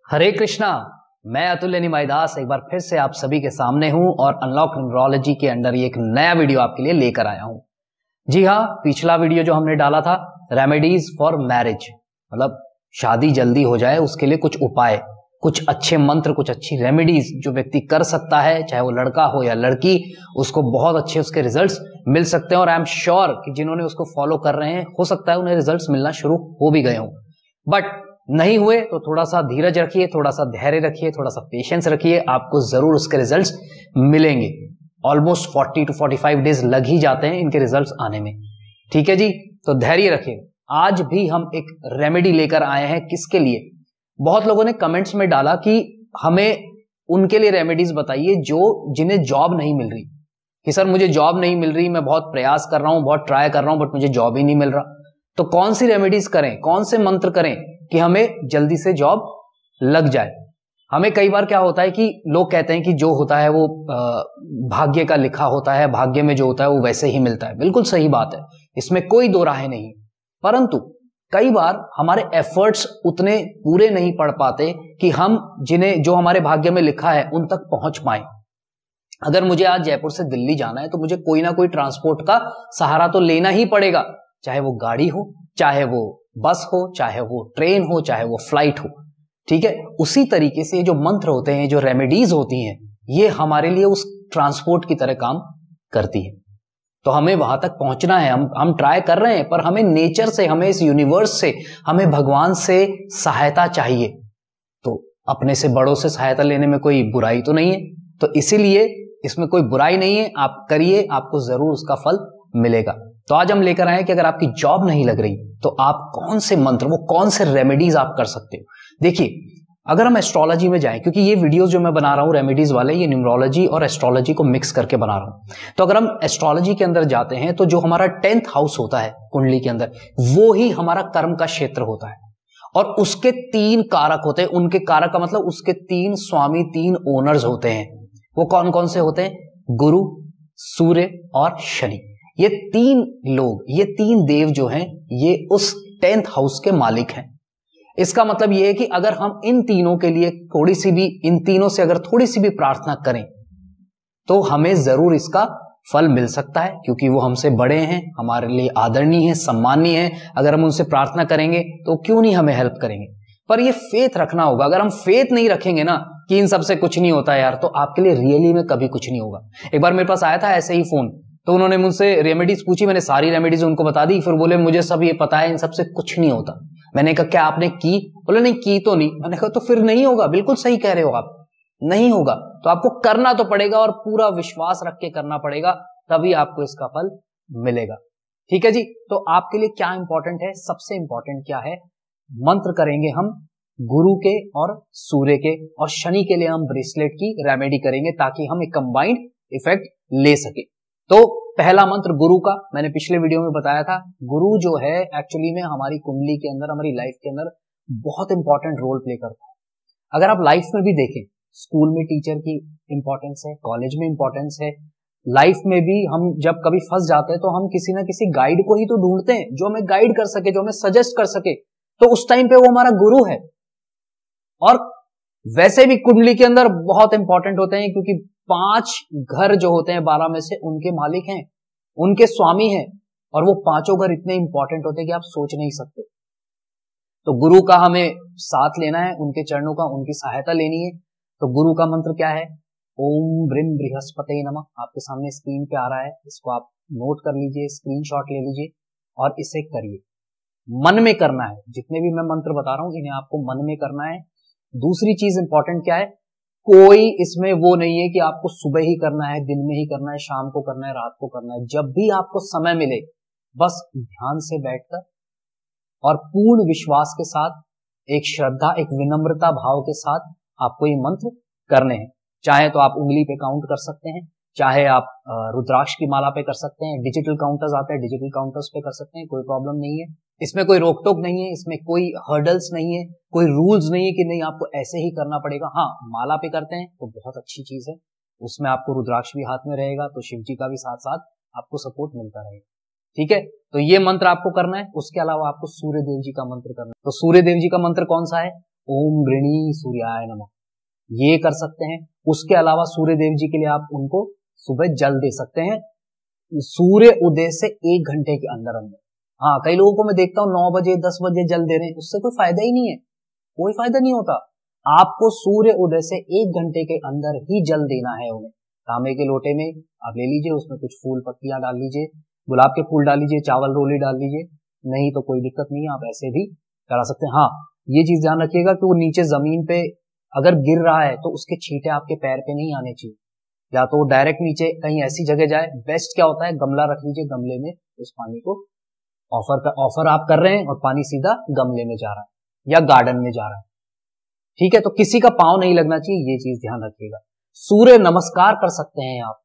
हरे कृष्णा। मैं अतुल्य निमाईदास एक बार फिर से आप सभी के सामने हूं और अनलॉक न्यूमरोलॉजी के अंडर एक नया वीडियो आपके लिए लेकर आया हूं। जी हां, पिछला वीडियो जो हमने डाला था रेमेडीज फॉर मैरिज, मतलब शादी जल्दी हो जाए उसके लिए कुछ उपाय, कुछ अच्छे मंत्र, कुछ अच्छी रेमेडीज जो व्यक्ति कर सकता है, चाहे वो लड़का हो या लड़की, उसको बहुत अच्छे उसके रिजल्ट्स मिल सकते हैं। और आई एम श्योर कि जिन्होंने उसको फॉलो कर रहे हैं हो सकता है उन्हें रिजल्ट्स मिलना शुरू हो भी गए हों, बट नहीं हुए तो थोड़ा सा धीरज रखिए, थोड़ा सा धैर्य रखिए, थोड़ा सा पेशेंस रखिए, आपको जरूर उसके रिजल्ट्स मिलेंगे। ऑलमोस्ट 40 to 45 डेज लग ही जाते हैं इनके रिजल्ट्स आने में। ठीक है जी, तो धैर्य रखिए। आज भी हम एक रेमेडी लेकर आए हैं। किसके लिए? बहुत लोगों ने कमेंट्स में डाला कि हमें उनके लिए रेमेडीज बताइए जो जिन्हें जॉब नहीं मिल रही, कि सर मुझे जॉब नहीं मिल रही, मैं बहुत प्रयास कर रहा हूं, बहुत ट्राई कर रहा हूं, बट मुझे जॉब ही नहीं मिल रहा। तो कौन सी रेमेडीज करें, कौन से मंत्र करें कि हमें जल्दी से जॉब लग जाए? हमें कई बार क्या होता है कि लोग कहते हैं कि जो होता है वो भाग्य का लिखा होता है, भाग्य में जो होता है वो वैसे ही मिलता है। बिल्कुल सही बात है, इसमें कोई दो राहें नहीं। परंतु कई बार हमारे एफर्ट्स उतने पूरे नहीं पड़ पाते कि हम जो हमारे भाग्य में लिखा है उन तक पहुंच पाए। अगर मुझे आज जयपुर से दिल्ली जाना है तो मुझे कोई ना कोई ट्रांसपोर्ट का सहारा तो लेना ही पड़ेगा, चाहे वो गाड़ी हो, चाहे वो बस हो, चाहे वो ट्रेन हो, चाहे वो फ्लाइट हो। ठीक है, उसी तरीके से जो मंत्र होते हैं, जो रेमेडीज होती हैं, ये हमारे लिए उस ट्रांसपोर्ट की तरह काम करती है। तो हमें वहां तक पहुंचना है, हम ट्राई कर रहे हैं, पर हमें नेचर से, हमें इस यूनिवर्स से, हमें भगवान से सहायता चाहिए। तो अपने से बड़ों से सहायता लेने में कोई बुराई तो नहीं है, तो इसीलिए इसमें कोई बुराई नहीं है। आप करिए, आपको जरूर उसका फल मिलेगा। तो आज हम लेकर आए कि अगर आपकी जॉब नहीं लग रही तो आप कौन से मंत्र, वो कौन से रेमेडीज आप कर सकते हो। देखिए, अगर हम एस्ट्रोलॉजी में जाएं, क्योंकि ये वीडियोस जो मैं बना रहा हूं रेमेडीज वाले, ये न्यूमरोलॉजी और एस्ट्रोलॉजी को मिक्स करके बना रहा हूं। तो अगर हम एस्ट्रोलॉजी के अंदर जाते हैं तो जो हमारा 10th हाउस होता है कुंडली के अंदर, वो ही हमारा कर्म का क्षेत्र होता है। और उसके 3 कारक होते हैं। उनके कारक का मतलब उसके 3 स्वामी, 3 ओनर्स होते हैं। वो कौन कौन से होते हैं? गुरु, सूर्य और शनि। ये 3 लोग, ये 3 देव जो हैं, ये उस 10th हाउस के मालिक हैं। इसका मतलब ये है कि अगर हम इन तीनों के लिए थोड़ी सी भी, इन तीनों से अगर थोड़ी सी भी प्रार्थना करें तो हमें जरूर इसका फल मिल सकता है, क्योंकि वो हमसे बड़े हैं, हमारे लिए आदरणीय हैं, सम्मानीय हैं। अगर हम उनसे प्रार्थना करेंगे तो क्यों नहीं हमें हेल्प करेंगे। पर ये फेथ रखना होगा। अगर हम फेथ नहीं रखेंगे ना कि इन सबसे कुछ नहीं होता यार, तो आपके लिए रियली में कभी कुछ नहीं होगा। एक बार मेरे पास आया था ऐसे ही फोन, तो उन्होंने मुझसे रेमेडीज पूछी, मैंने सारी रेमेडीज उनको बता दी। फिर बोले मुझे सब ये पता है, इन सबसे कुछ नहीं होता। मैंने कहा क्या आपने की? बोले नहीं की तो नहीं। मैंने कहा तो फिर नहीं होगा। बिल्कुल सही कह रहे हो आप, नहीं होगा। तो आपको करना तो पड़ेगा और पूरा विश्वास रख के करना पड़ेगा, तभी आपको इसका फल मिलेगा। ठीक है जी, तो आपके लिए क्या इंपॉर्टेंट है? सबसे इंपॉर्टेंट क्या है? मंत्र करेंगे हम गुरु के और सूर्य के, और शनि के लिए हम ब्रेसलेट की रेमेडी करेंगे ताकि हम एक कंबाइंड इफेक्ट ले सके। तो पहला मंत्र गुरु का मैंने पिछले वीडियो में बताया था। गुरु जो है एक्चुअली में हमारी कुंडली के अंदर, हमारी लाइफ के अंदर बहुत इंपॉर्टेंट रोल प्ले करता है। अगर आप लाइफ में भी देखें, स्कूल में टीचर की इंपॉर्टेंस है, कॉलेज में इंपॉर्टेंस है, लाइफ में भी हम जब कभी फंस जाते हैं तो हम किसी ना किसी गाइड को ही तो ढूंढते हैं जो हमें गाइड कर सके, जो हमें सजेस्ट कर सके। तो उस टाइम पे वो हमारा गुरु है। और वैसे भी कुंडली के अंदर बहुत इंपॉर्टेंट होते हैं, क्योंकि 5 घर जो होते हैं 12 में से, उनके मालिक हैं, उनके स्वामी हैं। और वो 5 घर इतने इंपॉर्टेंट होते हैं कि आप सोच नहीं सकते। तो गुरु का हमें साथ लेना है, उनके चरणों का, उनकी सहायता लेनी है। तो गुरु का मंत्र क्या है? ओम ब्रीम बृहस्पते नमः। आपके सामने स्क्रीन पे आ रहा है, इसको आप नोट कर लीजिए, स्क्रीनशॉट ले लीजिए और इसे करिए। मन में करना है। जितने भी मैं मंत्र बता रहा हूं इन्हें आपको मन में करना है। दूसरी चीज इंपॉर्टेंट क्या है? कोई इसमें वो नहीं है कि आपको सुबह ही करना है, दिन में ही करना है, शाम को करना है, रात को करना है। जब भी आपको समय मिले, बस ध्यान से बैठकर और पूर्ण विश्वास के साथ, एक श्रद्धा, एक विनम्रता भाव के साथ आपको ये मंत्र करने हैं। चाहे तो आप उंगली पे काउंट कर सकते हैं, चाहे आप रुद्राक्ष की माला पे कर सकते हैं, डिजिटल काउंटर्स आते हैं, डिजिटल काउंटर्स पे कर सकते हैं, कोई प्रॉब्लम नहीं है। इसमें कोई रोक टोक नहीं है, इसमें कोई हर्डल्स नहीं है, कोई रूल्स नहीं है कि नहीं आपको ऐसे ही करना पड़ेगा। हाँ, माला पे करते हैं तो बहुत अच्छी चीज है, उसमें आपको रुद्राक्ष भी हाथ में रहेगा, तो शिव जी का भी साथ साथ आपको सपोर्ट मिलता रहेगा। ठीक है, तो ये मंत्र आपको करना है। उसके अलावा आपको सूर्य देव जी का मंत्र करना है। तो सूर्य देव जी का मंत्र कौन सा है? ओम ऋणी सूर्याय नमः, ये कर सकते हैं। उसके अलावा सूर्य देव जी के लिए आप उनको सुबह जल दे सकते हैं सूर्य उदय से 1 घंटे के अंदर अंदर। हाँ, कई लोगों को मैं देखता हूँ 9 बजे 10 बजे जल दे रहे हैं, उससे कोई फायदा ही नहीं है, कोई फायदा नहीं होता। आपको सूर्य उदय से 1 घंटे के अंदर ही जल देना है उन्हें। तांबे के लोटे में आप ले लीजिए, उसमें कुछ फूल पत्तियां डाल लीजिए, गुलाब के फूल डाल लीजिए, चावल रोली डाल लीजिए, नहीं तो कोई दिक्कत नहीं है, आप ऐसे भी करा सकते हैं। हाँ, ये चीज ध्यान रखिएगा कि वो नीचे जमीन पे अगर गिर रहा है तो उसके छींटे आपके पैर पे नहीं आने चाहिए, या तो डायरेक्ट नीचे कहीं ऐसी जगह जाए। बेस्ट क्या होता है, गमला रख लीजिए, गमले में उस पानी को ऑफर आप कर रहे हैं और पानी सीधा गमले में जा रहा है या गार्डन में जा रहा है, ठीक है। तो किसी का पांव नहीं लगना चाहिए, ये चीज ध्यान रखिएगा। सूर्य नमस्कार कर सकते हैं आप,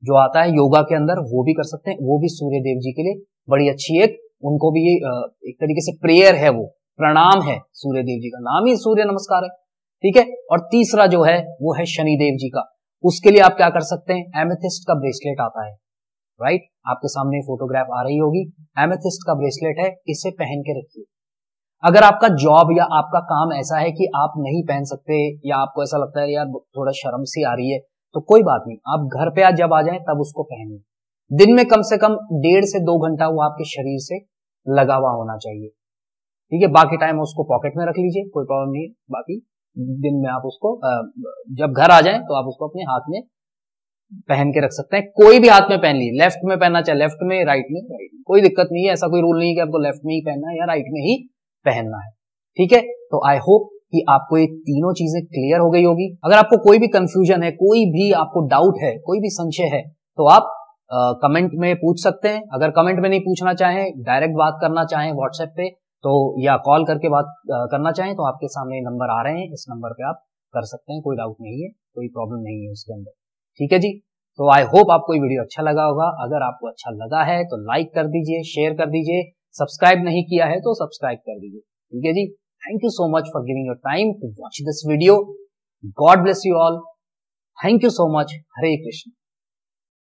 जो आता है योगा के अंदर, वो भी कर सकते हैं, वो भी सूर्य देव जी के लिए बड़ी अच्छी उनको भी एक तरीके से प्रेयर है, वो प्रणाम है। सूर्य देव जी का नाम ही सूर्य नमस्कार है, ठीक है। और तीसरा जो है वो है शनि देव जी का। उसके लिए आप क्या कर सकते हैं, एमेथिस्ट का ब्रेसलेट आता है, राइट, आपके सामने फोटोग्राफ आ रही होगी, एमेथिस्ट का ब्रेसलेट है, इसे पहन के रखिए। अगर आपका जॉब या आपका काम ऐसा है कि आप नहीं पहन सकते या आपको ऐसा लगता है यार थोड़ा शर्म सी आ रही है, तो कोई बात नहीं, आप घर पे जब आ जाएं तब उसको पहनिए। दिन में कम से कम 1.5 से 2 घंटा वो आपके शरीर से लगा हुआ होना चाहिए, ठीक है। बाकी टाइम उसको पॉकेट में रख लीजिए, कोई प्रॉब्लम नहीं है। बाकी दिन में आप उसको जब घर आ जाएं तो आप उसको अपने हाथ में पहन के रख सकते हैं, कोई भी हाथ में पहन लीजिए, लेफ्ट में पहनना चाहे लेफ्ट में, राइट में कोई दिक्कत नहीं है। ऐसा कोई रूल नहीं है कि आपको लेफ्ट में ही पहनना है या राइट में ही पहनना है, ठीक है। तो आई होप कि आपको ये तीनों चीजें क्लियर हो गई होगी। अगर आपको कोई भी कंफ्यूजन है, कोई भी आपको डाउट है, कोई भी संशय है, तो आप कमेंट में पूछ सकते हैं। अगर कमेंट में नहीं पूछना चाहें, डायरेक्ट बात करना चाहें व्हाट्सएप पे तो, या कॉल करके बात करना चाहें तो आपके सामने नंबर आ रहे हैं, इस नंबर पे आप कर सकते हैं, कोई डाउट नहीं है, कोई प्रॉब्लम नहीं है उसके अंदर, ठीक है जी। तो आई होप आपको ये वीडियो अच्छा लगा होगा। अगर आपको अच्छा लगा है तो लाइक कर दीजिए, शेयर कर दीजिए, सब्सक्राइब नहीं किया है तो सब्सक्राइब कर दीजिए, ठीक है जी। Thank you so much for giving your time to watch this video. God bless you all. Thank you so much. Hare Krishna.